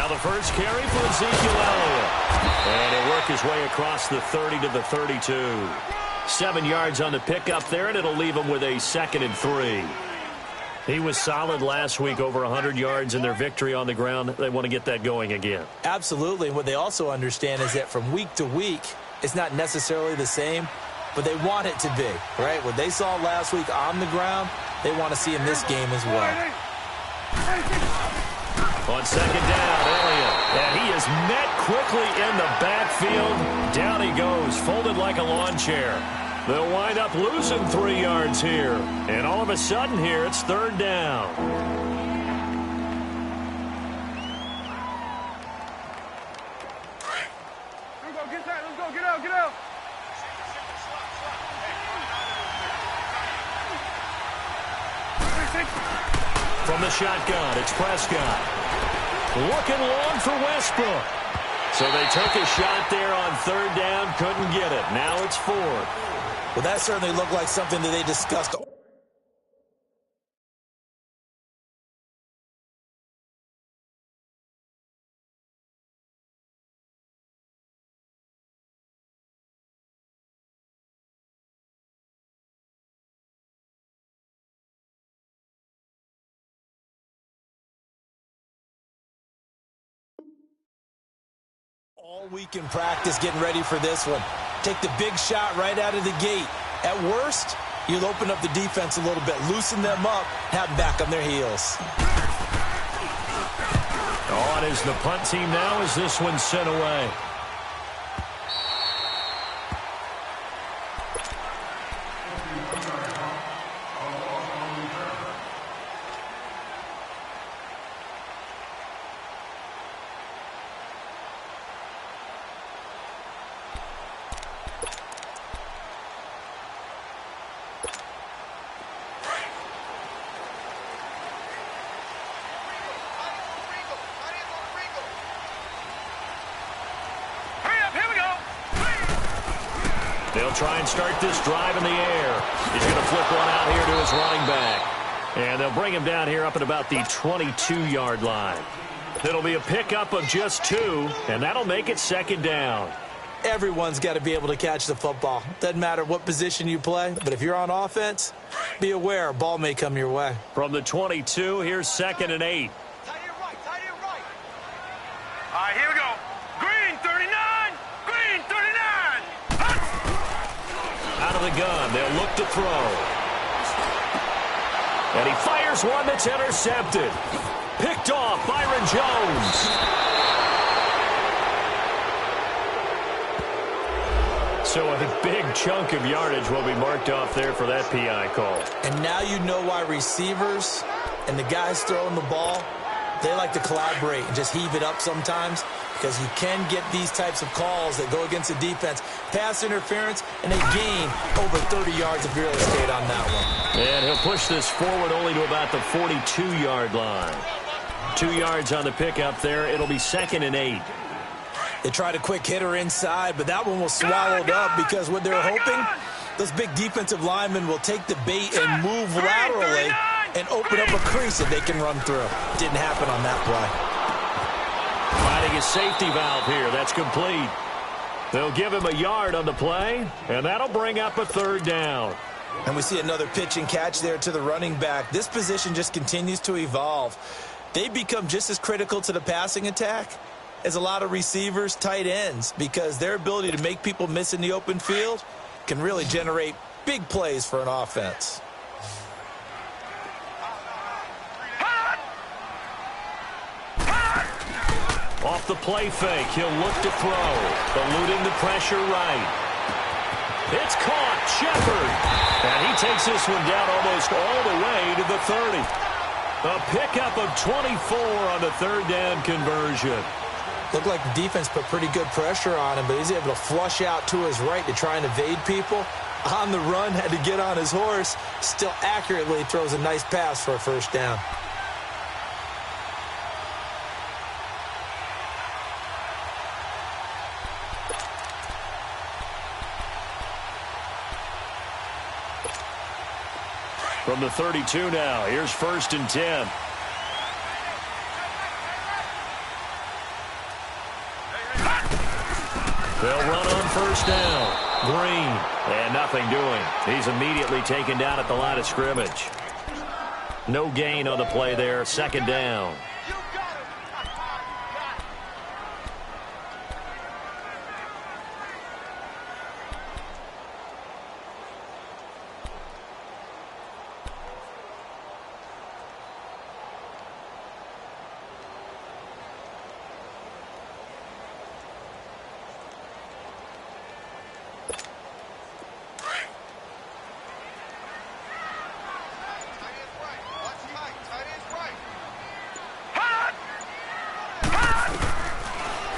Now the first carry for Ezekiel Elliott. And he'll work his way across the 30 to the 32. 7 yards on the pickup there, and it'll leave him with a 2nd and 3. He was solid last week, over 100 yards in their victory on the ground. They want to get that going again. Absolutely. What they also understand is that from week to week, it's not necessarily the same, but they want it to be, right? What they saw last week on the ground, they want to see in this game as well. On 2nd down, Elliott. And he is met quickly in the backfield. Down he goes, folded like a lawn chair. They'll wind up losing 3 yards here. And all of a sudden here, it's 3rd down. Let's go, get that. Let's go, get out, get out. From the shotgun, it's Prescott. Looking long for Westbrook. So they took a shot there on 3rd down, couldn't get it. Now it's 4th. Well, that certainly looked like something that they discussed. All week in practice getting ready for this one. Take the big shot right out of the gate. At worst, you'll open up the defense a little bit, loosen them up, have them back on their heels. On is the punt team now as this one's sent away. They'll try and start this drive in the air. He's going to flip one out here to his running back. And they'll bring him down here up at about the 22-yard line. It'll be a pickup of just 2, and that'll make it 2nd down. Everyone's got to be able to catch the football. Doesn't matter what position you play, but if you're on offense, be aware a ball may come your way. From the 22, here's 2nd and 8. Tight end right, tight end right. All right, here we go. Green, 39. Green, 39. Out of the gun, they'll look to throw. And he fires one that's intercepted. Picked off Byron Jones. So a big chunk of yardage will be marked off there for that PI call. And now you know why receivers and the guys throwing the ball, they like to collaborate and just heave it up sometimes, because you can get these types of calls that go against the defense. Pass interference, and they gain over 30 yards of real estate on that one. And he'll push this forward only to about the 42-yard line. 2 yards on the pickup there. It'll be 2nd and 8. They tried a quick hitter inside, but that one was swallowed up because what they're hoping, those big defensive linemen will take the bait and move laterally and open up a crease that they can run through. Didn't happen on that play. Finding a safety valve here. That's complete. They'll give him a yard on the play, and that'll bring up a 3rd down. And we see another pitch and catch there to the running back. This position just continues to evolve. They become just as critical to the passing attack as a lot of receivers, tight ends, because their ability to make people miss in the open field can really generate big plays for an offense. Off the play fake, he'll look to throw, eluding the pressure right. It's caught, Shepard. And he takes this one down almost all the way to the 30. A pickup of 24 on the 3rd down conversion. Looked like the defense put pretty good pressure on him, but he's able to flush out to his right to try and evade people. On the run, had to get on his horse. Still accurately throws a nice pass for a 1st down. From the 32 now, here's 1st and 10. They'll run on first down. Green. And nothing doing. He's immediately taken down at the line of scrimmage. No gain on the play there. Second down.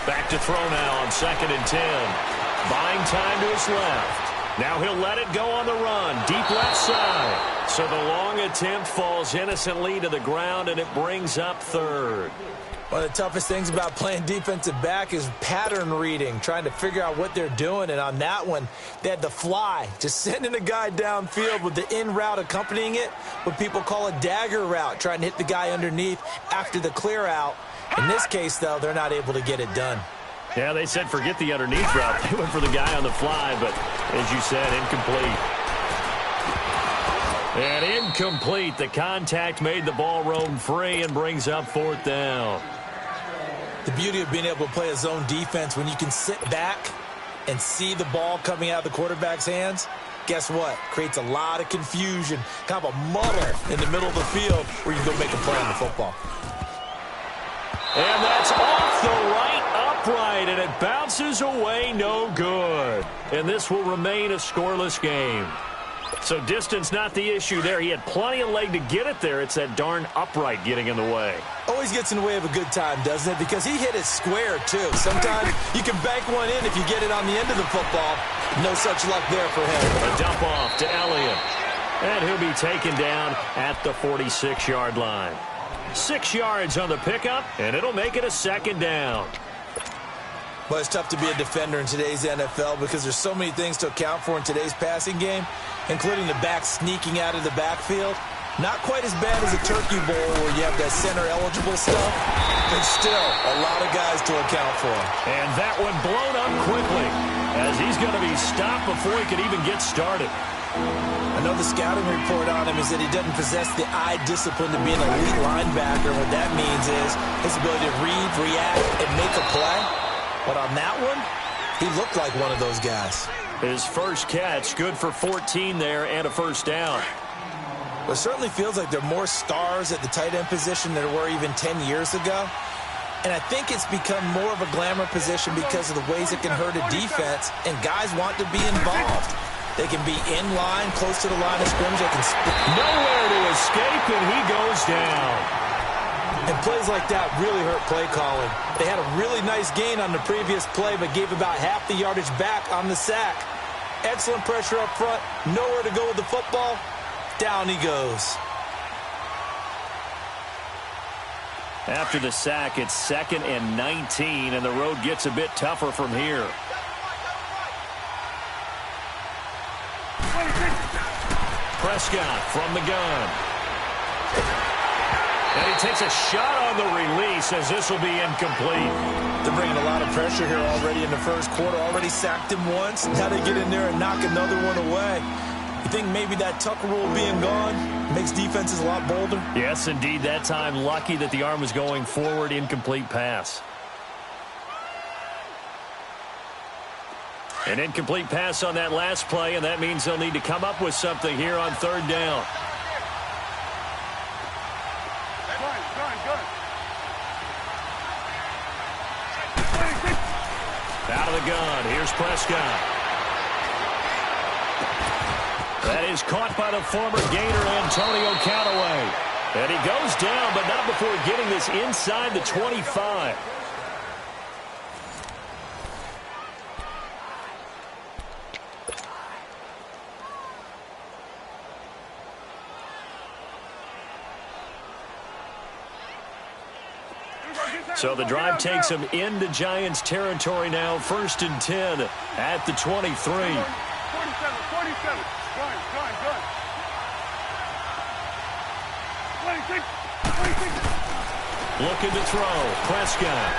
Back to throw now on 2nd and 10. Buying time to his left. Now he'll let it go on the run. Deep left side. So the long attempt falls innocently to the ground, and it brings up 3rd. One of the toughest things about playing defensive back is pattern reading, trying to figure out what they're doing. And on that one, they had the fly, just sending a guy downfield with the in route accompanying it, what people call a dagger route, trying to hit the guy underneath after the clear out. In this case, though, they're not able to get it done. Yeah, they said forget the underneath route. They went for the guy on the fly, but as you said, incomplete. And incomplete. The contact made the ball roam free and brings up 4th down. The beauty of being able to play a zone defense when you can sit back and see the ball coming out of the quarterback's hands, guess what? Creates a lot of confusion, kind of a muddle in the middle of the field where you can go make a play on the football. And that's off the right upright, and it bounces away, no good. And this will remain a scoreless game. So distance not the issue there. He had plenty of leg to get it there. It's that darn upright getting in the way. Always gets in the way of a good time, doesn't it? Because he hit it square, too. Sometimes you can bank one in if you get it on the end of the football. No such luck there for him. A dump off to Elliott. And he'll be taken down at the 46-yard line. 6 yards on the pickup, and it'll make it a 2nd down. Well, it's tough to be a defender in today's NFL because there's so many things to account for in today's passing game, including the back sneaking out of the backfield. Not quite as bad as a turkey bowl where you have that center-eligible stuff, but still a lot of guys to account for. And that one blown up quickly as he's going to be stopped before he could even get started. I know the scouting report on him is that he doesn't possess the eye discipline to be an elite linebacker. What that means is his ability to read, react, and make a play. But on that one, he looked like one of those guys. His first catch, good for 14 there and a 1st down. Well, it certainly feels like there are more stars at the tight end position than there were even 10 years ago. And I think it's become more of a glamour position because of the ways it can hurt a defense, and guys want to be involved. They can be in line, close to the line of scrimmage. They can nowhere to escape, and he goes down. And plays like that really hurt play calling. They had a really nice gain on the previous play, but gave about half the yardage back on the sack. Excellent pressure up front. Nowhere to go with the football. Down he goes. After the sack, it's 2nd and 19, and the road gets a bit tougher from here. Prescott from the gun. And he takes a shot on the release as this will be incomplete. They're bringing a lot of pressure here already in the first quarter. Already sacked him once. Now they get in there and knock another one away. You think maybe that Tucker rule being gone makes defenses a lot bolder? Yes, indeed. That time, lucky that the arm was going forward. Incomplete pass. An incomplete pass on that last play, and that means they'll need to come up with something here on 3rd down. Out of the gun. Here's Prescott. That is caught by the former Gator Antonio Callaway. And he goes down, but not before getting this inside the 25. So the drive takes him into Giants territory now. 1st and 10 at the 23. 47. Looking to throw. Prescott.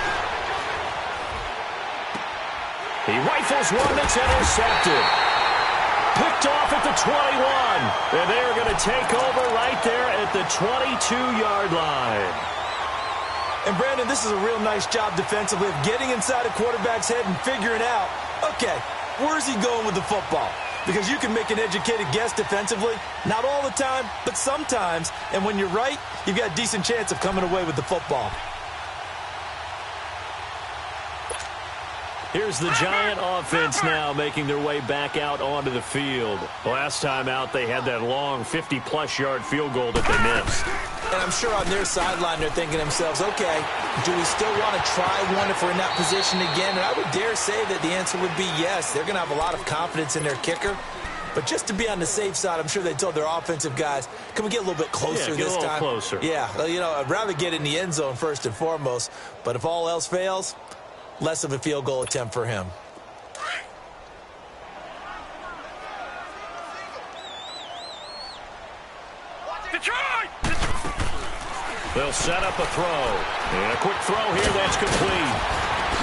He rifles one that's intercepted. Picked off at the 21. And they're going to take over right there at the 22-yard line. And, Brandon, this is a real nice job defensively of getting inside a quarterback's head and figuring out, okay, where's he going with the football? Because you can make an educated guess defensively, not all the time, but sometimes. And when you're right, you've got a decent chance of coming away with the football. Here's the Giant offense now making their way back out onto the field. Last time out, they had that long 50-plus yard field goal that they missed. And I'm sure on their sideline they're thinking to themselves, okay, do we still want to try one if we're in that position again? And I would dare say that the answer would be yes. They're going to have a lot of confidence in their kicker. But just to be on the safe side, I'm sure they told their offensive guys, can we get a little bit closer this time? Get a little closer. Yeah, well, you know, I'd rather get in the end zone first and foremost. But if all else fails, less of a field goal attempt for him. Detroit! They'll set up a throw. And a quick throw here that's complete.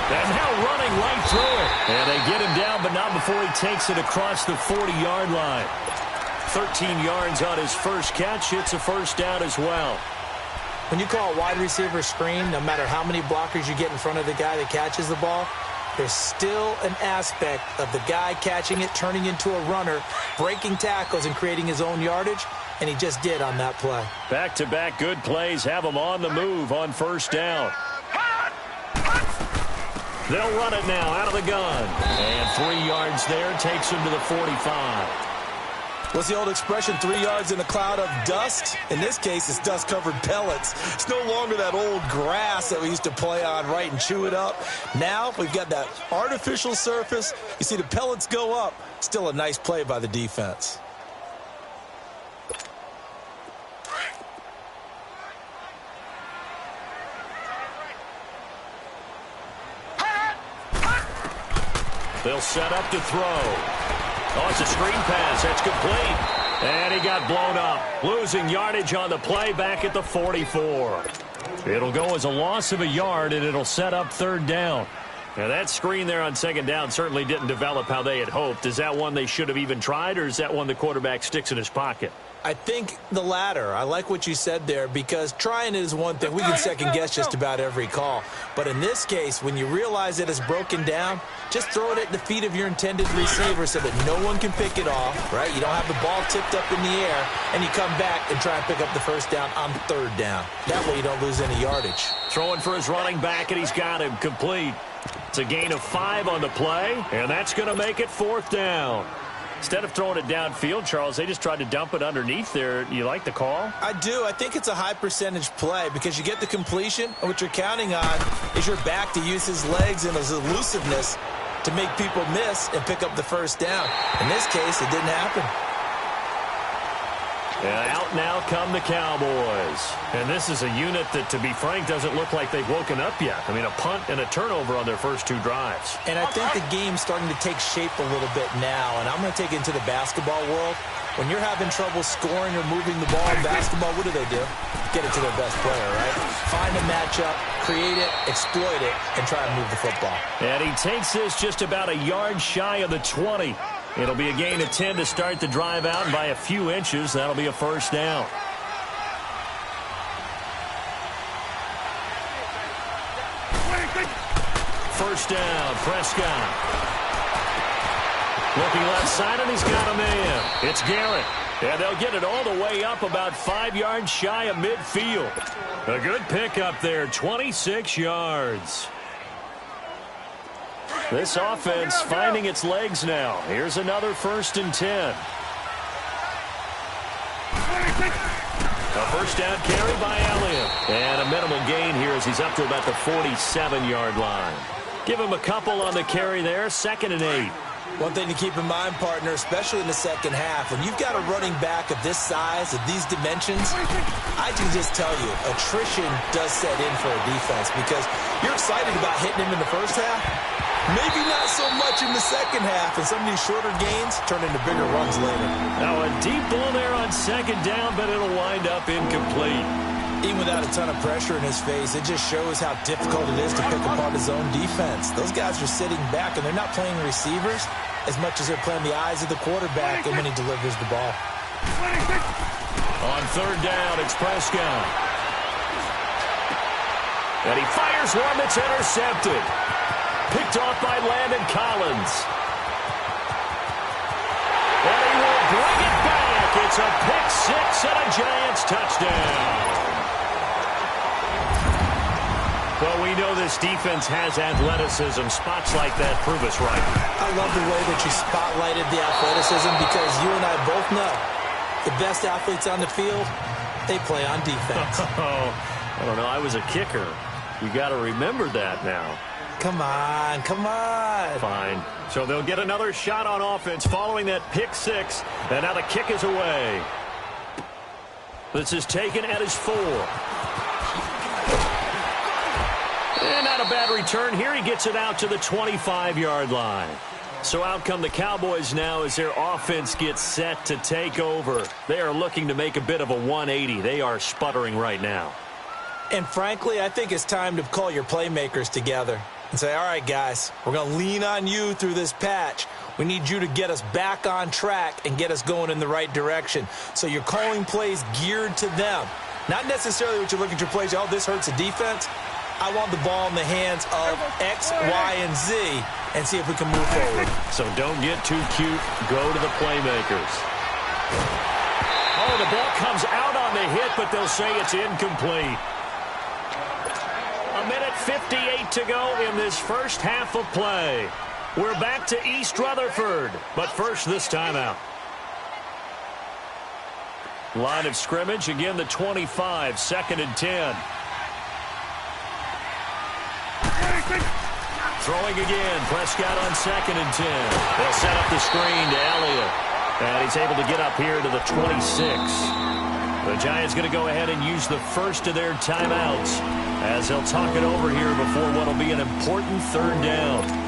And now running right through it. And they get him down, but not before he takes it across the 40-yard line. 13 yards on his first catch. It's a first down as well. When you call a wide receiver screen, no matter how many blockers you get in front of the guy that catches the ball, there's still an aspect of the guy catching it, turning into a runner, breaking tackles and creating his own yardage, and he just did on that play. Back-to-back good plays have him on the move on first down. They'll run it now out of the gun. And 3 yards there takes him to the 45. What's the old expression, 3 yards in a cloud of dust? In this case, it's dust-covered pellets. It's no longer that old grass that we used to play on, right, and chew it up. Now we've got that artificial surface. You see the pellets go up. Still a nice play by the defense. They'll set up to throw. Oh, it's a screen pass. That's complete. And he got blown up. Losing yardage on the play back at the 44. It'll go as a loss of a yard, and it'll set up third down. Now, that screen there on second down certainly didn't develop how they had hoped. Is that one they should have even tried, or is that one the quarterback sticks in his pocket? I think the latter. I like what you said there, because trying it is one thing. We can second-guess just about every call. But in this case, when you realize that it's broken down, just throw it at the feet of your intended receiver so that no one can pick it off, right? You don't have the ball tipped up in the air, and you come back and try and pick up the first down on third down. That way you don't lose any yardage. Throwing for his running back, and he's got him complete. It's a gain of 5 on the play, and that's going to make it fourth down. Instead of throwing it downfield, Charles, they just tried to dump it underneath there. You like the call? I do. I think it's a high-percentage play because you get the completion, and what you're counting on is your back to use his legs and his elusiveness to make people miss and pick up the first down. In this case, it didn't happen. And out now come the Cowboys. And this is a unit that, to be frank, doesn't look like they've woken up yet. I mean, a punt and a turnover on their first 2 drives. And I think the game's starting to take shape a little bit now. And I'm going to take it into the basketball world. When you're having trouble scoring or moving the ball in basketball, what do? Get it to their best player, right? Find a matchup, create it, exploit it, and try and move the football. And he takes this just about a yard shy of the 20. It'll be a gain of 10 to start the drive out, and by a few inches, that'll be a first down. First down, Prescott. Looking left side, and he's got a man. It's Garrett. And they'll get it all the way up about 5 yards shy of midfield. A good pickup there, 26 yards. This offense finding its legs now. Here's another 1st and 10. A first down carry by Elliott. And a minimal gain here as he's up to about the 47-yard line. Give him a couple on the carry there, 2nd and 8. One thing to keep in mind, partner, especially in the second half, when you've got a running back of this size, of these dimensions, I can just tell you, attrition does set in for a defense because you're excited about hitting him in the first half. Maybe not so much in the second half, and some of these shorter gains turn into bigger runs later. Now a deep ball there on 2nd down, but it'll wind up incomplete. Even without a ton of pressure in his face, it just shows how difficult it is to pick apart his own defense. Those guys are sitting back, and they're not playing receivers as much as they're playing the eyes of the quarterback and when he delivers the ball. On third down, it's Prescott. And he fires one that's intercepted. Picked off by Landon Collins. And he will bring it back. It's a pick six and a Giants touchdown. Well, we know this defense has athleticism. Spots like that prove us right. I love the way that you spotlighted the athleticism because you and I both know the best athletes on the field, they play on defense. Oh, I don't know. I was a kicker. You got to remember that now. Come on, come on. Fine. So they'll get another shot on offense following that pick six. And now the kick is away. This is taken at his 4. And not a bad return here. He gets it out to the 25-yard line. So out come the Cowboys now as their offense gets set to take over. They are looking to make a bit of a 180. They are sputtering right now. And frankly, I think it's time to call your playmakers together and say, all right, guys, we're going to lean on you through this patch. We need you to get us back on track and get us going in the right direction. So you're calling plays geared to them. Not necessarily what you look at your plays, oh, this hurts the defense. I want the ball in the hands of X, Y, and Z and see if we can move forward. So don't get too cute. Go to the playmakers. Oh, the ball comes out on the hit, but they'll say it's incomplete. A minute 58 to go in this first half of play. We're back to East Rutherford, but first this timeout. Line of scrimmage, again the 25, 2nd and 10. Throwing again, Prescott on 2nd and 10. They'll set up the screen to Elliott. And he's able to get up here to the 26. The Giants going to go ahead and use the first of their timeouts as they'll talk it over here before what will be an important third down.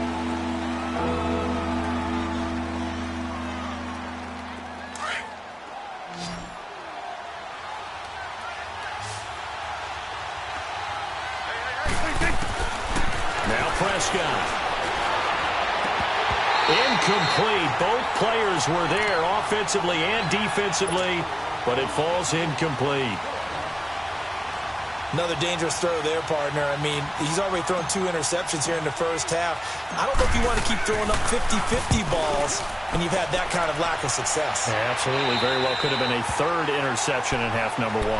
Incomplete. Both players were there offensively and defensively, but it falls incomplete. Another dangerous throw there, partner. I mean, he's already thrown 2 interceptions here in the first half. I don't know if you want to keep throwing up 50-50 balls when you've had that kind of lack of success. Yeah, absolutely. Very well could have been a 3rd interception in half number 1.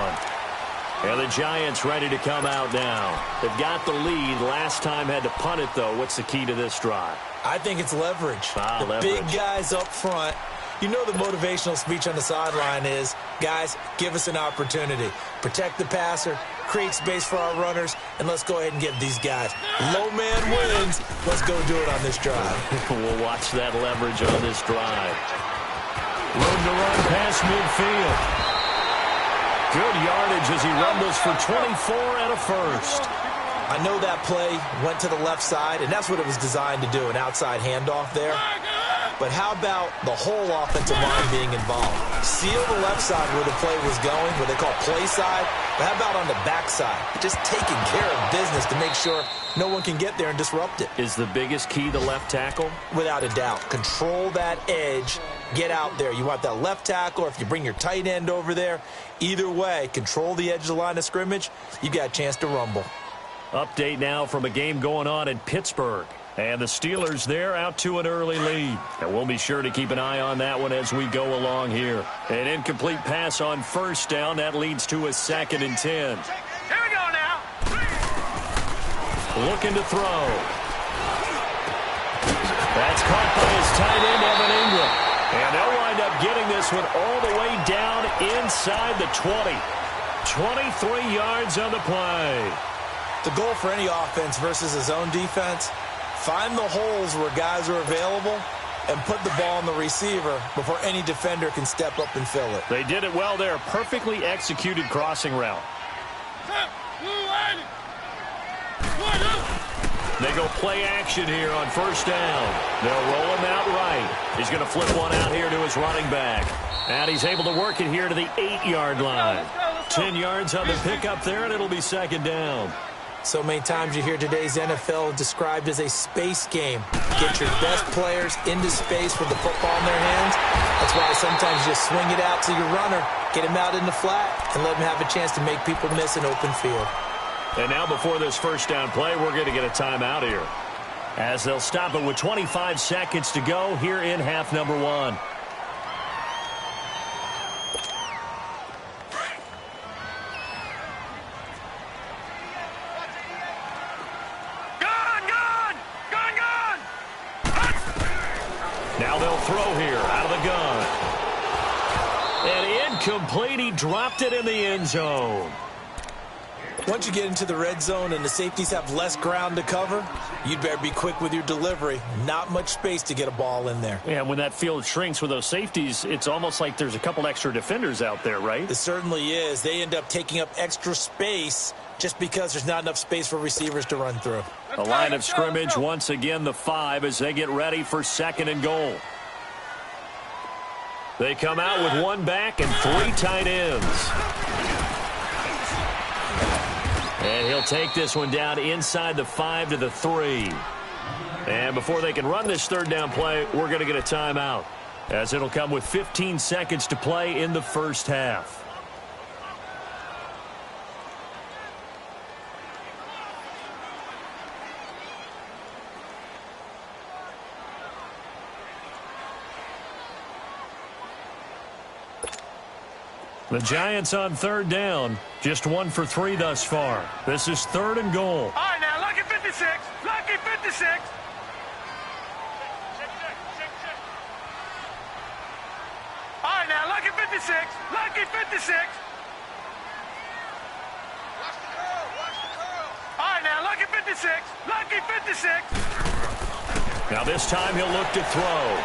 And the Giants ready to come out now. They've got the lead. Last time had to punt it, though. What's the key to this drive? I think it's leverage. The big guys up front. You know the motivational speech on the sideline is, guys, give us an opportunity. Protect the passer, create space for our runners, and let's go ahead and get these guys. Low man wins. Let's go do it on this drive. We'll watch that leverage on this drive. Room to run past midfield. Good yardage as he rumbles for 24 and a first. I know that play went to the left side, and that's what it was designed to do, an outside handoff there. But how about the whole offensive line being involved? Seal the left side where the play was going, what they call play side. But how about on the back side? Just taking care of business to make sure no one can get there and disrupt it. Is the biggest key the left tackle? Without a doubt. Control that edge. Get out there. You want that left tackle, or if you bring your tight end over there, either way, control the edge of the line of scrimmage, you got a chance to rumble. Update now from a game going on in Pittsburgh. And the Steelers there out to an early lead. And we'll be sure to keep an eye on that one as we go along here. An incomplete pass on first down. That leads to a 2nd and 10. Here we go now. Looking to throw. That's caught by his tight end, Evan Ingram. And they'll wind up getting this one all the way down inside the 20. 23 yards on the play. The goal for any offense versus his own defense, find the holes where guys are available and put the ball on the receiver before any defender can step up and fill it. They did it well there. Perfectly executed crossing route. They go play action here on first down. They'll roll him out right. He's going to flip one out here to his running back. And he's able to work it here to the 8-yard line. 10 yards on the pickup there, and it'll be second down. So many times you hear today's NFL described as a space game. Get your best players into space with the football in their hands. That's why sometimes you just swing it out to your runner, get him out in the flat, and let him have a chance to make people miss an open field. And now before this first down play, we're going to get a timeout here, as they'll stop it with 25 seconds to go here in half number 1. Now they'll throw here out of the gun. And incomplete. He dropped it in the end zone. Once you get into the red zone and the safeties have less ground to cover, you'd better be quick with your delivery. Not much space to get a ball in there. Yeah, when that field shrinks with those safeties, it's almost like there's a couple extra defenders out there, right? It certainly is. They end up taking up extra space just because there's not enough space for receivers to run through. The line of scrimmage, once again, the 5 as they get ready for second and goal. They come out with 1 back and 3 tight ends. And he'll take this one down inside the 5 to the 3. And before they can run this third down play, we're going to get a timeout, as it'll come with 15 seconds to play in the first half. The Giants on third down, just 1 for 3 thus far. This is third and goal. All right, now, lucky 56. Lucky 56. All right, now, lucky 56. Lucky 56. All right, now, lucky 56. Lucky 56. Now this time he'll look to throw.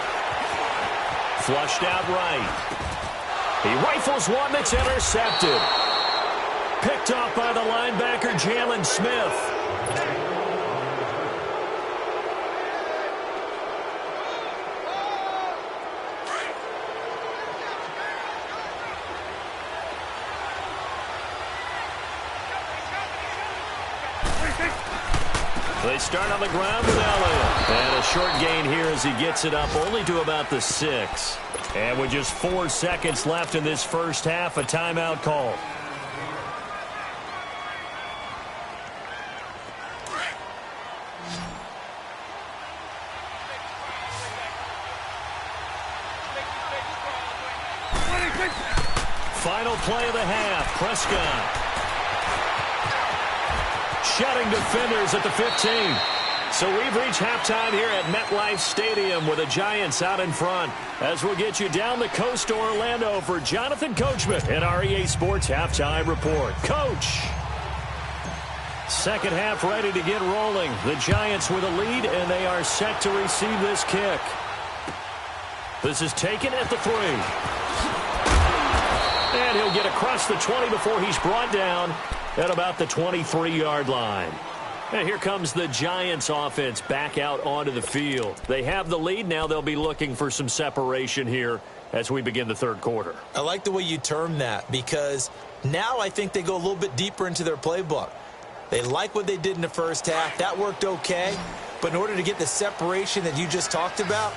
Flushed out right. He rifles one that's intercepted. Picked off by the linebacker, Jalen Smith. They start on the ground with Elliott. And a short gain here as he gets it up only to about the 6. And with just 4 seconds left in this first half, a timeout call. Final play of the half, Prescott. Shutting defenders at the 15. So we've reached halftime here at MetLife Stadium with the Giants out in front. As we'll get you down the coast to Orlando for Jonathan Coachman and our EA Sports Halftime Report. Coach! Second half ready to get rolling. The Giants with a lead, and they are set to receive this kick. This is taken at the 3. And he'll get across the 20 before he's brought down at about the 23-yard line. And here comes the Giants offense back out onto the field. They have the lead. Now they'll be looking for some separation here as we begin the third quarter. I like the way you term that, because now I think they go a little bit deeper into their playbook. They like what they did in the first half. That worked okay. But in order to get the separation that you just talked about,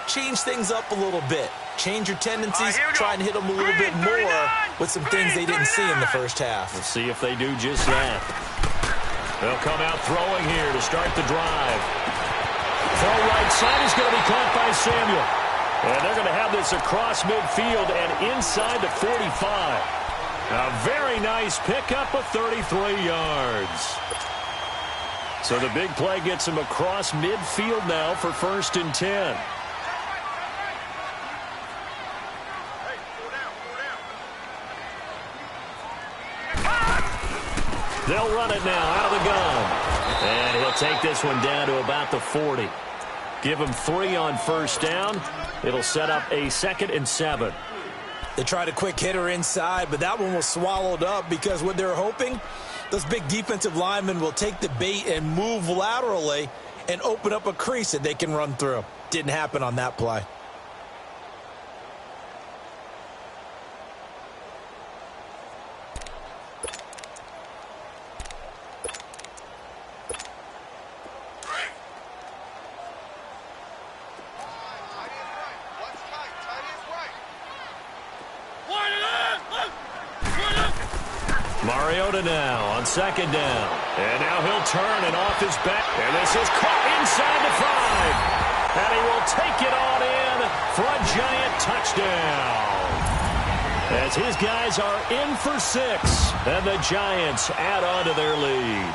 change things up a little bit. Change your tendencies, try and hit them a little bit more with some things they didn't see in the first half. Let's see if they do just that. They'll come out throwing here to start the drive. Throw right side is going to be caught by Samuel. And they're going to have this across midfield and inside the 45. A very nice pickup of 33 yards. So the big play gets him across midfield now for 1st and 10. They'll run it now out of the gun. And he'll take this one down to about the 40. Give him 3 on first down. It'll set up a 2nd and 7. They tried a quick hitter inside, but that one was swallowed up because what they're hoping, those big defensive linemen will take the bait and move laterally and open up a crease that they can run through. Didn't happen on that play. Mariota now on second down. And now he'll turn and off his back. And this is caught inside the 5. And he will take it on in for a giant touchdown. As his guys are in for 6. And the Giants add on to their lead.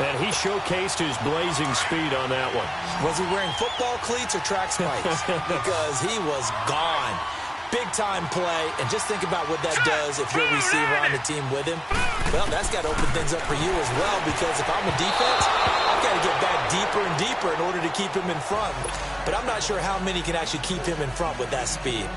And he showcased his blazing speed on that one. Was he wearing football cleats or track spikes? Because he was gone. Big-time play, and just think about what that does if you're a receiver on the team with him. Well, that's got to open things up for you as well, because if I'm a defense, I've got to get back deeper and deeper in order to keep him in front. But I'm not sure how many can actually keep him in front with that speed.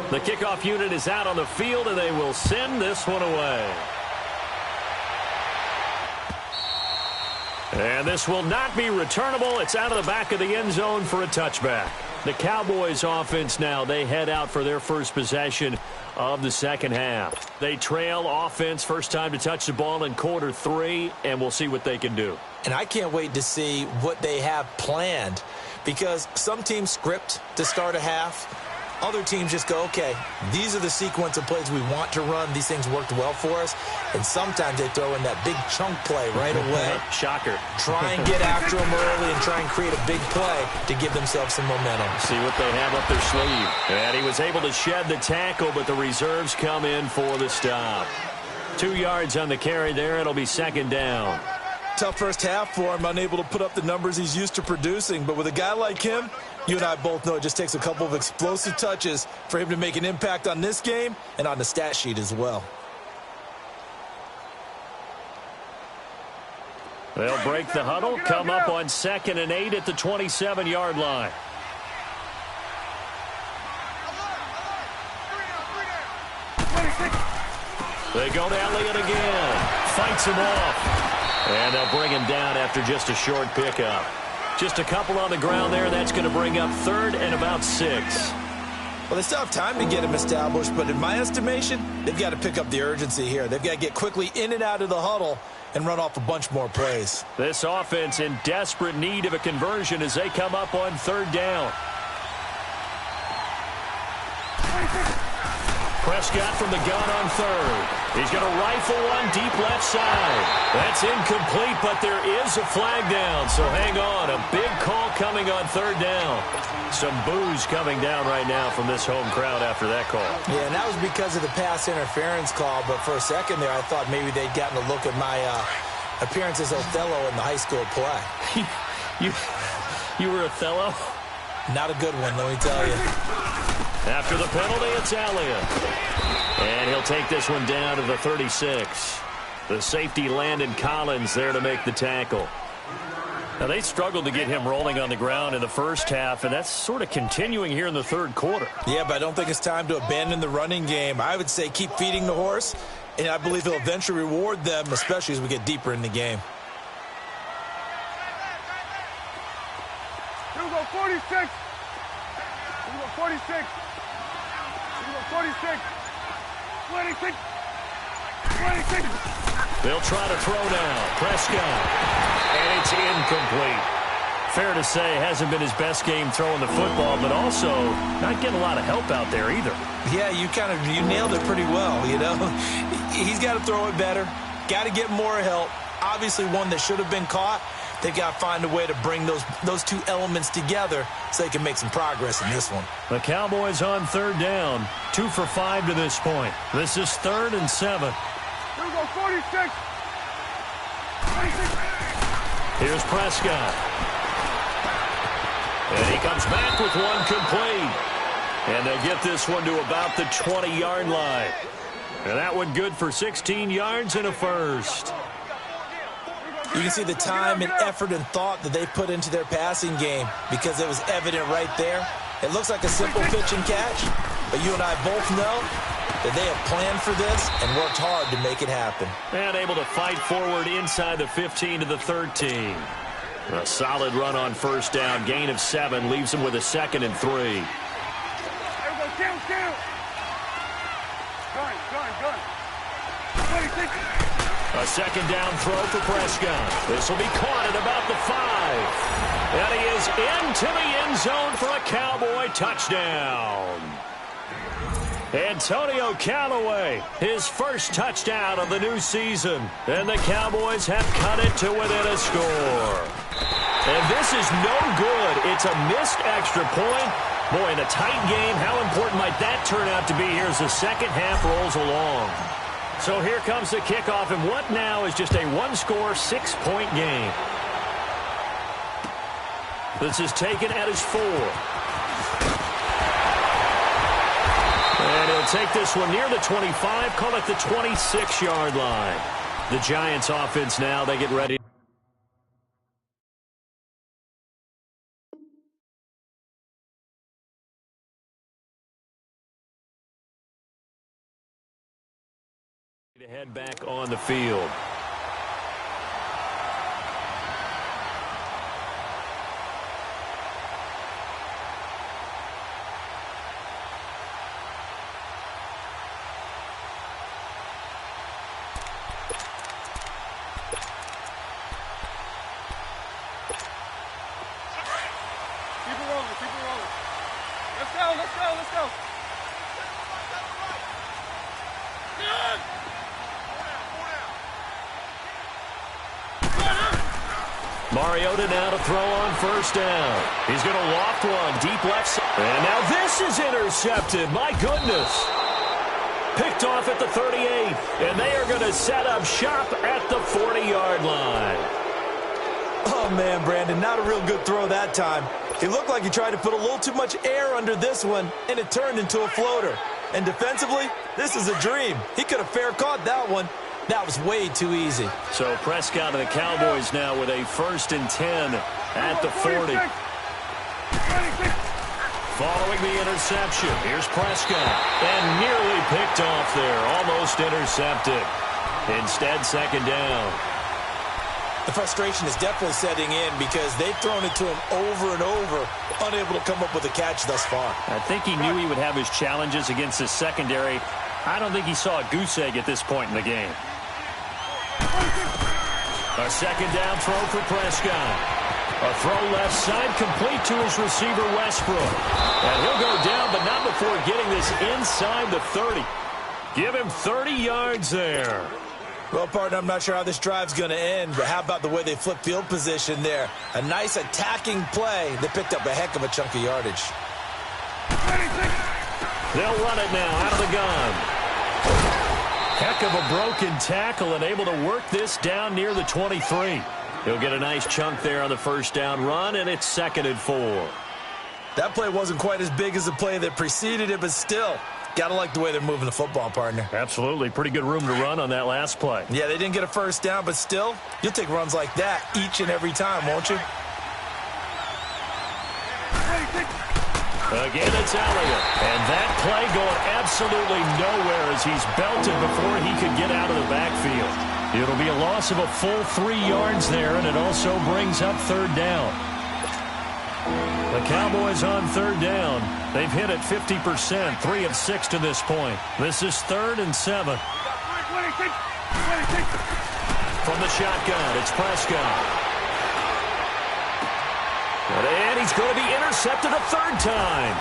The kickoff unit is out on the field, and they will send this one away. And this will not be returnable. It's out of the back of the end zone for a touchback. The Cowboys offense now, they head out for their first possession of the second half. They trail offense, first time to touch the ball in quarter 3, and we'll see what they can do. And I can't wait to see what they have planned, because some teams script to start a half. Other teams just go, okay, these are the sequence of plays we want to run. These things worked well for us. And sometimes they throw in that big chunk play right away. Shocker. Try and get after them early and try and create a big play to give themselves some momentum. See what they have up their sleeve. And he was able to shed the tackle, but the reserves come in for the stop. 2 yards on the carry there. It'll be second down. Tough first half for him, unable to put up the numbers he's used to producing. But with a guy like him, you and I both know it just takes a couple of explosive touches for him to make an impact on this game and on the stat sheet as well. They'll break the huddle, come up on 2nd and 8 at the 27-yard line. They go to Elliott again. Fights him off. And they'll bring him down after just a short pickup. Just a couple on the ground there. That's going to bring up 3rd and about 6. Well, they still have time to get him established, but in my estimation, they've got to pick up the urgency here. They've got to get quickly in and out of the huddle and run off a bunch more plays. This offense in desperate need of a conversion as they come up on 3rd down. Prescott from the gun on 3rd. He's going to rifle one deep left side. That's incomplete, but there is a flag down, so hang on. A big call coming on 3rd down. Some boos coming down right now from this home crowd after that call. Yeah, and that was because of the pass interference call, but for a second there I thought maybe they'd gotten a look at my appearance as Othello in the high school play. You were Othello? Not a good one, let me tell you. After the penalty, it's Elliott. And he'll take this one down to the 36. The safety Landon Collins there to make the tackle. Now, they struggled to get him rolling on the ground in the first half, and that's sort of continuing here in the 3rd quarter. Yeah, but I don't think it's time to abandon the running game. I would say keep feeding the horse, and I believe he'll eventually reward them, especially as we get deeper in the game. Here we go, 46. Here we go, 46. Here we go, 46. 26. 26. They'll try to throw now. Prescott. And it's incomplete. Fair to say, hasn't been his best game throwing the football, but also not getting a lot of help out there either. Yeah, you nailed it pretty well, you know. He's got to throw it better. Got to get more help. Obviously one that should have been caught. They've got to find a way to bring those two elements together so they can make some progress in this one. The Cowboys on 3rd down. 2 for 5 to this point. This is 3rd and 7. Here we go, 46. 46. Here's Prescott. And he comes back with one complete. And they'll get this one to about the 20-yard line. And that one good for 16 yards and a first. You can see the time and effort and thought that they put into their passing game because it was evident right there. It looks like a simple pitch and catch, but you and I both know that they have planned for this and worked hard to make it happen. And able to fight forward inside the 15 to the 13. A solid run on 1st down. Gain of 7 leaves them with a 2nd and 3. Gun. 26. A second down throw for Prescott. This will be caught at about the 5. And he is into the end zone for a Cowboy touchdown. Antonio Callaway, his first touchdown of the new season. And the Cowboys have cut it to within a score. And this is no good. It's a missed extra point. Boy, in a tight game, how important might that turn out to be here as the second half rolls along? So here comes the kickoff, and what now is just a one-score, 6-point game. This is taken at his 4. And he'll take this one near the 25, call it the 26-yard line. The Giants offense now, they get ready. To head back on the field. Keep it rolling. Let's go. Mariota now to throw on first down. He's going to loft one deep left side. And now this is intercepted. My goodness. Picked off at the 38. And they are going to set up shop at the 40-yard line. Oh, man, Brandon, not a real good throw that time. It looked like he tried to put a little too much air under this one, and it turned into a floater. And defensively, this is a dream. He could have fair caught that one. That was way too easy. So Prescott and the Cowboys now with a 1st and 10 at the 40. Following the interception, here's Prescott. And nearly picked off there, almost intercepted. Instead, second down. The frustration is definitely setting in because they've thrown it to him over and over, unable to come up with a catch thus far. I think he knew he would have his challenges against his secondary. I don't think he saw a goose egg at this point in the game. A second down throw for Prescott. A throw left side complete to his receiver Westbrook. And he'll go down, but not before getting this inside the 30. Give him 30 yards there. Well, partner, I'm not sure how this drive's going to end, but how about the way they flip field position there? A nice attacking play that picked up a heck of a chunk of yardage. They'll run it now out of the gun. Heck of a broken tackle and able to work this down near the 23. He'll get a nice chunk there on the first down run, and it's 2nd and 4. That play wasn't quite as big as the play that preceded it, but still, gotta like the way they're moving the football, partner. Absolutely. Pretty good room to run on that last play. Yeah, they didn't get a first down, but still, you'll take runs like that each and every time, won't you? Again, it's Elliott. And that play going absolutely nowhere as he's belted before he could get out of the backfield. It'll be a loss of a full 3 yards there, and it also brings up 3rd down. The Cowboys on 3rd down. They've hit it 50%, 3 of 6 to this point. This is 3rd and 7. From the shotgun, it's Prescott. And he's going to be intercepted a 3rd time.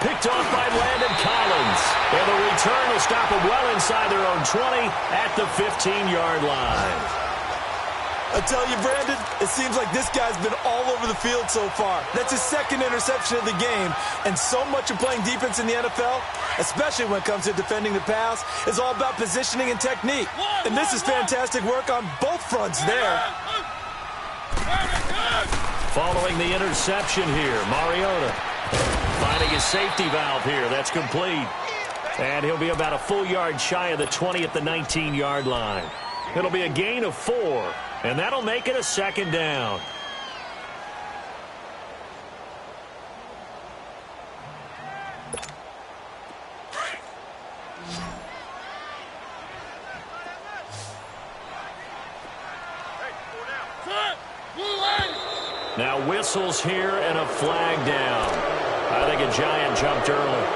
Picked off by Landon Collins. And the return will stop him well inside their own 20 at the 15-yard line. I tell you, Brandon, it seems like this guy's been all over the field so far. That's his 2nd interception of the game. And so much of playing defense in the NFL, especially when it comes to defending the pass, is all about positioning and technique. And this is fantastic work on both fronts there. Following the interception here, Mariota finding his safety valve here. That's complete. And he'll be about a full yard shy of the 20 at the 19-yard line. It'll be a gain of 4, and that'll make it a 2nd down. Now whistles here and a flag down. I think a Giant jumped early.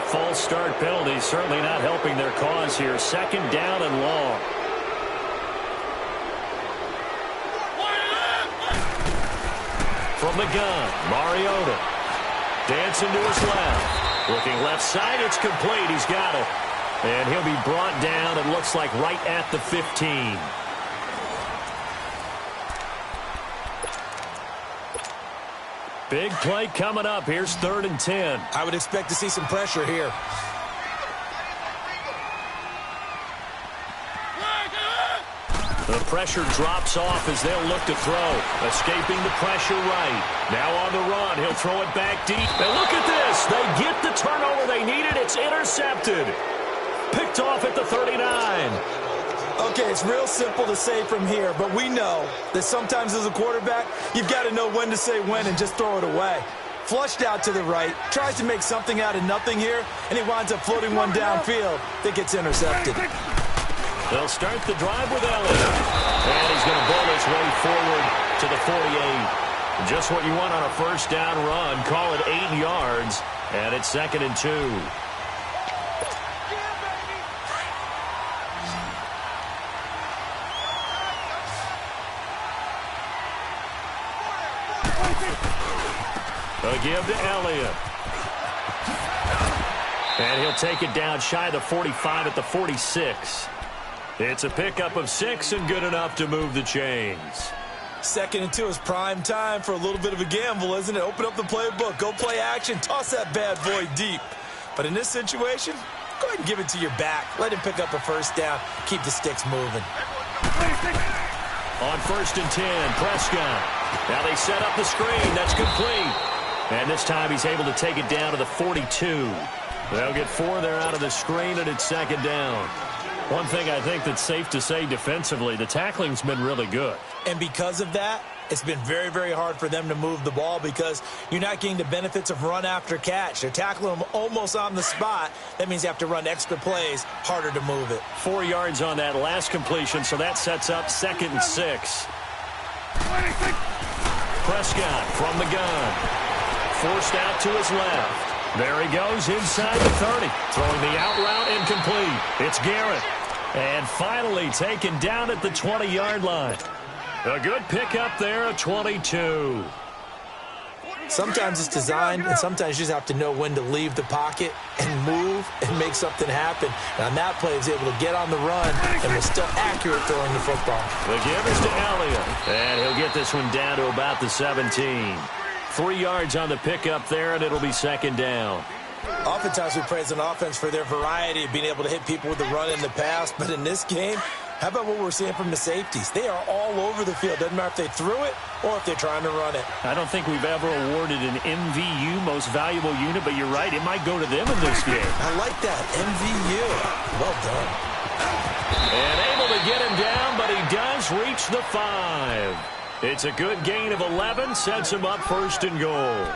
false start penalty certainly not helping their cause here. Second down and long. From the gun, Mariota. Dancing to his left. Looking left side, it's complete. He's got it. And he'll be brought down, it looks like, right at the 15. Big play coming up. Here's 3rd and 10. I would expect to see some pressure here. The pressure drops off as they'll look to throw. Escaping the pressure right. Now on the run. He'll throw it back deep. And look at this. They get the turnover they needed. It's intercepted. Picked off at the 39. Okay, it's real simple to say from here, but we know that sometimes as a quarterback, you've got to know when to say when and just throw it away. Flushed out to the right, tries to make something out of nothing here, and he winds up floating one downfield that gets intercepted. They'll start the drive with Elliott. And he's going to bowl his way forward to the 48. Just what you want on a first down run. Call it 8 yards, and it's 2nd and 2. A give to Elliott. And he'll take it down shy of the 45 at the 46. It's a pickup of 6 and good enough to move the chains. 2nd and 2 is prime time for a little bit of a gamble, isn't it? Open up the playbook, go play action, toss that bad boy deep. But in this situation, go ahead and give it to your back. Let him pick up a first down, keep the sticks moving. On 1st and 10, Prescott. Now they set up the screen. That's complete. And this time he's able to take it down to the 42. They'll get 4 there out of the screen, and it's 2nd down. One thing I think that's safe to say defensively, the tackling's been really good. And because of that, it's been very, very hard for them to move the ball because you're not getting the benefits of run after catch. They're tackling them almost on the spot. That means you have to run extra plays, harder to move it. 4 yards on that last completion, so that sets up 2nd and 6. Prescott from the gun. Forced out to his left. There he goes inside the 30. Throwing the out route incomplete. It's Garrett. And finally taken down at the 20-yard line. A good pickup there at 22. Sometimes it's designed, and sometimes you just have to know when to leave the pocket and move and make something happen. And on that play, he was able to get on the run and was still accurate throwing the football. The give is to Elliott. And he'll get this one down to about the 17. 3 yards on the pickup there, and it'll be 2nd down. Oftentimes we praise an offense for their variety of being able to hit people with the run in the pass, but in this game, how about what we're seeing from the safeties? They are all over the field. Doesn't matter if they threw it or if they're trying to run it. I don't think we've ever awarded an MVU, most valuable unit, but you're right, it might go to them in this game. I like that, MVU. Well done. And able to get him down, but he does reach the 5. It's a good gain of 11, sets him up 1st and goal.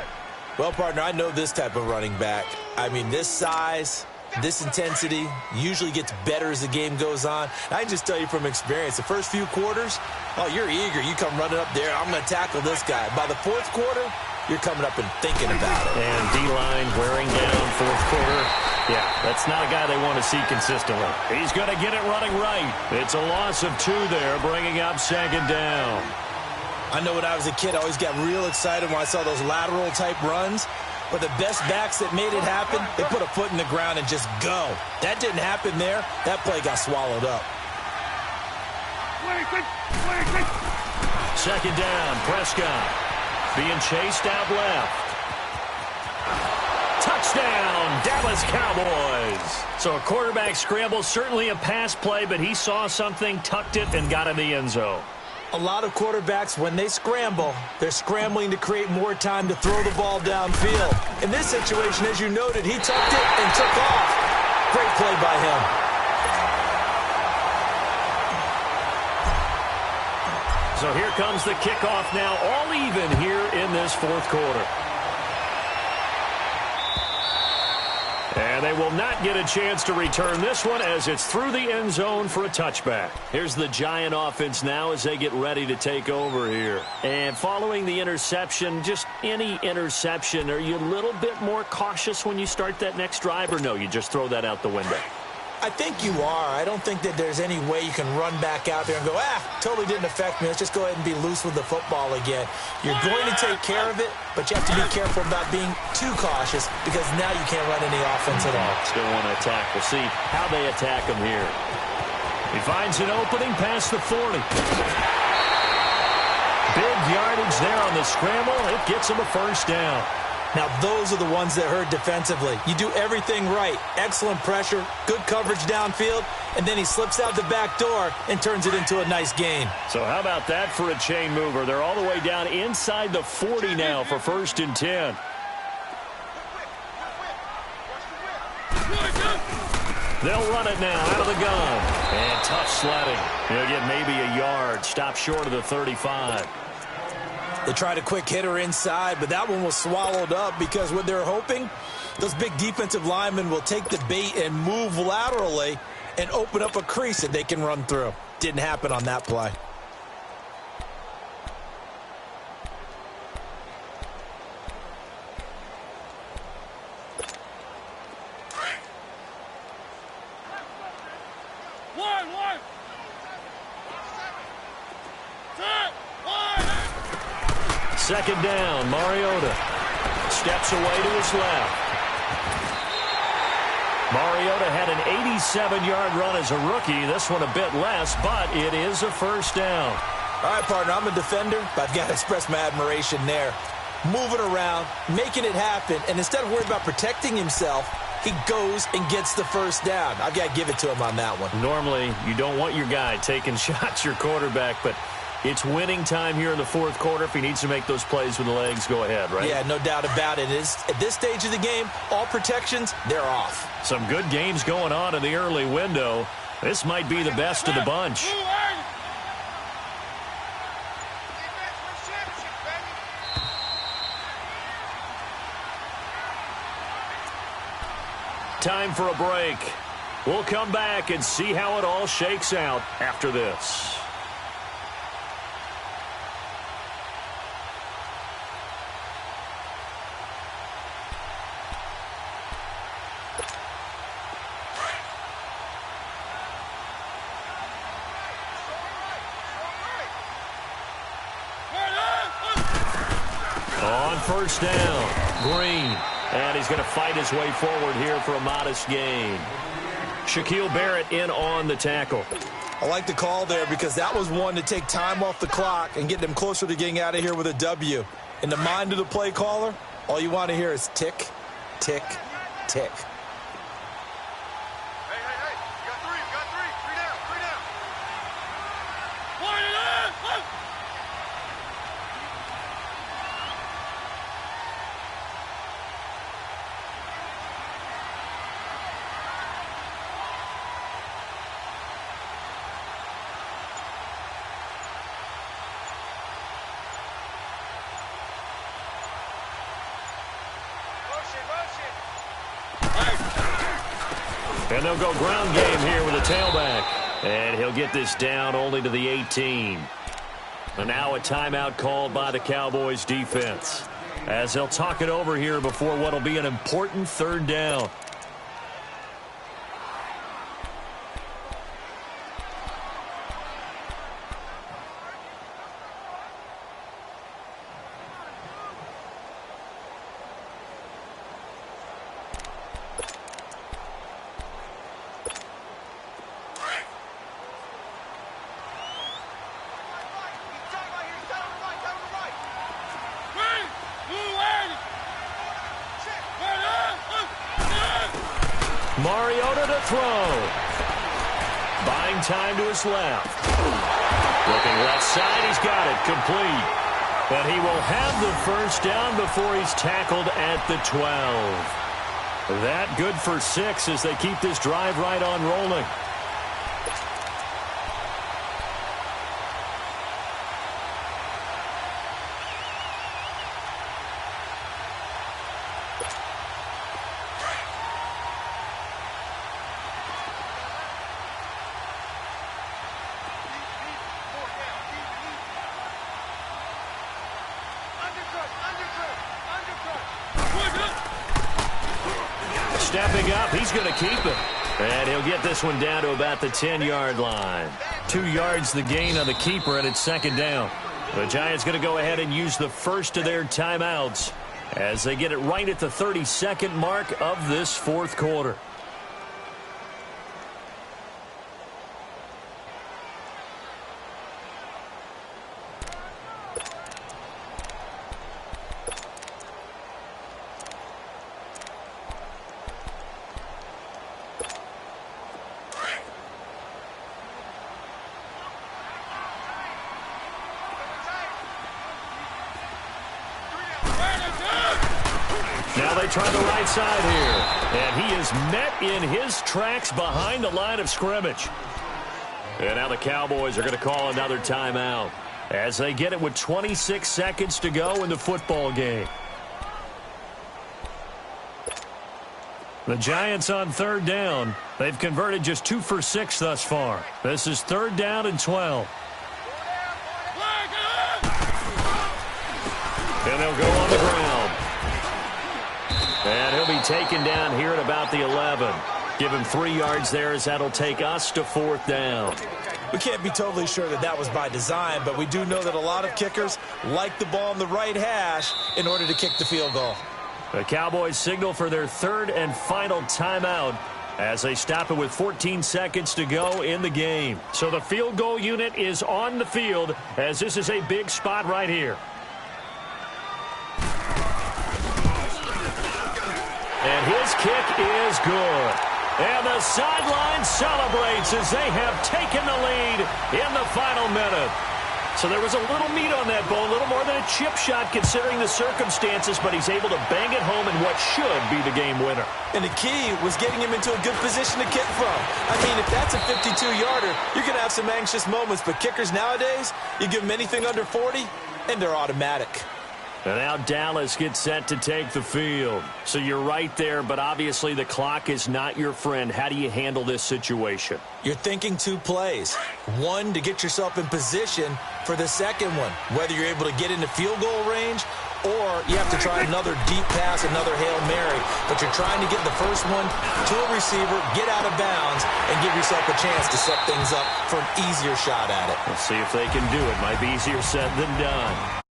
Well, partner, I know this type of running back. I mean, this size, this intensity usually gets better as the game goes on. I can just tell you from experience, the first few quarters, oh, you're eager. You come running up there, I'm going to tackle this guy. By the 4th quarter, you're coming up and thinking about it. And D-line wearing down 4th quarter. Yeah, that's not a guy they want to see consistently. He's going to get it running right. It's a loss of 2 there, bringing up 2nd down. I know when I was a kid, I always got real excited when I saw those lateral-type runs. But the best backs that made it happen, they put a foot in the ground and just go. That didn't happen there. That play got swallowed up. 2nd down, Prescott. Being chased out left. Touchdown, Dallas Cowboys. So a quarterback scramble, certainly a pass play, but he saw something, tucked it, and got in the end zone. A lot of quarterbacks, when they scramble, they're scrambling to create more time to throw the ball downfield. In this situation, as you noted, he tucked it and took off. Great play by him. So here comes the kickoff now, all even here in this 4th quarter. And they will not get a chance to return this one as it's through the end zone for a touchback. Here's the Giant offense now as they get ready to take over here. And following the interception, just any interception, are you a little bit more cautious when you start that next drive, or no, you just throw that out the window? I think you are. I don't think that there's any way you can run back out there and go, totally didn't affect me. Let's just go ahead and be loose with the football again. You're going to take care of it, but you have to be careful about being too cautious because now you can't run any offense at all. Still want to attack. We'll see how they attack him here. He finds an opening past the 40. Big yardage there on the scramble. It gets him a first down. Now, those are the ones that hurt defensively. You do everything right. Excellent pressure, good coverage downfield, and then he slips out the back door and turns it into a nice gain. So how about that for a chain mover? They're all the way down inside the 40 now for 1st and 10. They'll run it now out of the gun. And tough sledding. He'll get maybe a yard. Stop short of the 35. They tried a quick hitter inside, but that one was swallowed up because what they're hoping, those big defensive linemen will take the bait and move laterally and open up a crease that they can run through. Didn't happen on that play. Second down, Mariota steps away to his left. Mariota had an 87-yard run as a rookie. This one a bit less, but it is a first down. All right, partner, I'm a defender, but I've got to express my admiration there. Moving around, making it happen, and instead of worrying about protecting himself, he goes and gets the first down. I've got to give it to him on that one. Normally, you don't want your guy taking shots, your quarterback, but it's winning time here in the 4th quarter. If he needs to make those plays with the legs, go ahead, right? Yeah, no doubt about it. At this stage of the game, all protections, they're off. Some good games going on in the early window. This might be the best of the bunch. Time for a break. We'll come back and see how it all shakes out after this. On first down, Green. And he's going to fight his way forward here for a modest gain. Shaquille Barrett in on the tackle. I like the call there because that was one to take time off the clock and get them closer to getting out of here with a W. In the mind of the play caller, all you want to hear is tick, tick, tick. And they'll go ground game here with a tailback. And he'll get this down only to the 18. And now a timeout called by the Cowboys defense, as they'll talk it over here before what will be an important 3rd down. Mariota to throw. Buying time to his left. Looking left side, he's got it, complete. But he will have the first down before he's tackled at the 12. That good for 6 as they keep this drive right on rolling. He's going to keep it. And he'll get this one down to about the 10-yard line. 2 yards the gain on the keeper, and it's second down. The Giants going to go ahead and use the first of their timeouts as they get it right at the 32nd mark of this fourth quarter. Now they try the right side here. And he is met in his tracks behind the line of scrimmage. And now the Cowboys are going to call another timeout as they get it with 26 seconds to go in the football game. The Giants on third down. They've converted just 2 for 6 thus far. This is third down and 12. And they'll go on the ground. And he'll be taken down here at about the 11. Give him 3 yards there as that'll take us to fourth down. We can't be totally sure that that was by design, but we do know that a lot of kickers like the ball on the right hash in order to kick the field goal. The Cowboys signal for their third and final timeout as they stop it with 14 seconds to go in the game. So the field goal unit is on the field as this is a big spot right here. And his kick is good. And the sideline celebrates as they have taken the lead in the final minute. So there was a little meat on that bone, a little more than a chip shot considering the circumstances, but he's able to bang it home in what should be the game winner. And the key was getting him into a good position to kick from. I mean, if that's a 52-yarder, you're going to have some anxious moments, but kickers nowadays, you give them anything under 40, and they're automatic. And now Dallas gets set to take the field. So you're right there, but obviously the clock is not your friend. How do you handle this situation? You're thinking 2 plays. One, to get yourself in position for the second one, whether you're able to get into field goal range or you have to try another deep pass, another Hail Mary. But you're trying to get the first one to a receiver, get out of bounds, and give yourself a chance to set things up for an easier shot at it. We'll see if they can do it. Might be easier said than done.